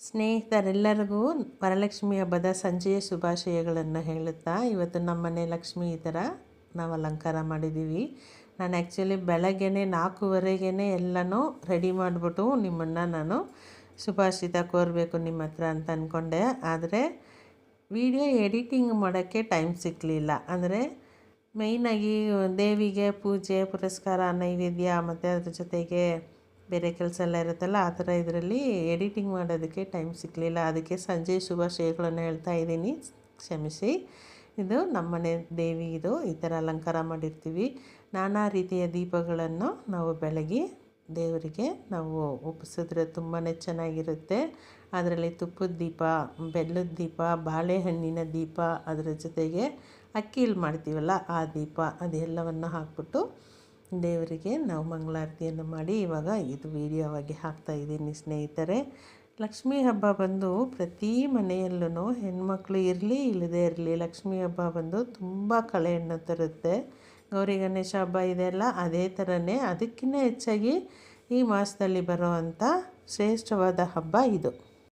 ಸ್ನೇಹಿತರೆಲ್ಲರಿಗೂ ವರಲಕ್ಷ್ಮಿ ಹಬ್ಬದ ಸಂಜೆಯ ಶುಭಾಶಯಗಳನ್ನು ಹೇಳುತ್ತಾ, ಇವತ್ತು ನಮ್ಮ ಮನೆ ಲಕ್ಷ್ಮಿ ಈ ಥರ ನಾವು ಅಲಂಕಾರ ಮಾಡಿದ್ದೀವಿ. ನಾನು ಆ್ಯಕ್ಚುಲಿ ಬೆಳಗ್ಗೆನೇ 4:15ಗೆ ಎಲ್ಲನೂ ರೆಡಿ ಮಾಡಿಬಿಟ್ಟು ನಿಮ್ಮನ್ನು ನಾನು ಶುಭಾಶಿತ ಕೋರಬೇಕು ನಿಮ್ಮ ಹತ್ರ ಅಂತ ಅಂದ್ಕೊಂಡೆ. ಆದರೆ ವಿಡಿಯೋ ಎಡಿಟಿಂಗ್ ಮಾಡೋಕ್ಕೆ ಟೈಮ್ ಸಿಕ್ಕಲಿಲ್ಲ. ಅಂದರೆ ಮೇಯ್ನಾಗಿ ದೇವಿಗೆ ಪೂಜೆ ಪುರಸ್ಕಾರ ನೈವೇದ್ಯ ಮತ್ತು ಅದ್ರ ಜೊತೆಗೆ ಬೇರೆ ಕೆಲಸ ಎಲ್ಲ ಇರುತ್ತಲ್ಲ, ಆ ಥರ ಇದರಲ್ಲಿ ಎಡಿಟಿಂಗ್ ಮಾಡೋದಕ್ಕೆ ಟೈಮ್ ಸಿಕ್ಕಲಿಲ್ಲ. ಅದಕ್ಕೆ ಸಂಜೆ ಶುಭಾಶಯಗಳನ್ನು ಹೇಳ್ತಾ ಇದ್ದೀನಿ, ಕ್ಷಮಿಸಿ. ಇದು ನಮ್ಮನೆ ದೇವಿ, ಇದು ಈ ಥರ ಅಲಂಕಾರ ಮಾಡಿರ್ತೀವಿ. ನಾನಾ ರೀತಿಯ ದೀಪಗಳನ್ನು ನಾವು ಬೆಳಗ್ಗೆ ದೇವರಿಗೆ ನಾವು ಉಪ್ಪಿಸಿದ್ರೆ ತುಂಬಾ ಚೆನ್ನಾಗಿರುತ್ತೆ. ಅದರಲ್ಲಿ ತುಪ್ಪದ ದೀಪ, ಬೆಲ್ಲದ ದೀಪ, ಬಾಳೆಹಣ್ಣಿನ ದೀಪ, ಅದರ ಜೊತೆಗೆ ಅಕ್ಕಿಯಲ್ಲಿ ಮಾಡ್ತೀವಲ್ಲ ಆ ದೀಪ, ಅದೆಲ್ಲವನ್ನು ಹಾಕ್ಬಿಟ್ಟು ದೇವರಿಗೆ ನಾವು ಮಂಗಳಾರತಿಯನ್ನು ಮಾಡಿ ಇವಾಗ ಇದು ವಿಡಿಯೋವಾಗಿ ಹಾಕ್ತಾಯಿದ್ದೀನಿ ಸ್ನೇಹಿತರೆ. ಲಕ್ಷ್ಮೀ ಹಬ್ಬ ಬಂದು ಪ್ರತಿ ಮನೆಯಲ್ಲೂ ಹೆಣ್ಮಕ್ಳು ಇರಲಿ ಇಲ್ಲದೇ ಇರಲಿ, ಲಕ್ಷ್ಮೀ ಹಬ್ಬ ಬಂದು ತುಂಬ ಕಳೆಯನ್ನು ತರುತ್ತೆ. ಗೌರಿ ಗಣೇಶ ಹಬ್ಬ ಇದೆಲ್ಲ ಅದೇ ಥರನೇ, ಅದಕ್ಕಿಂತ ಹೆಚ್ಚಾಗಿ ಈ ಮಾಸದಲ್ಲಿ ಬರೋ ಅಂಥ ಶ್ರೇಷ್ಠವಾದ ಹಬ್ಬ ಇದು.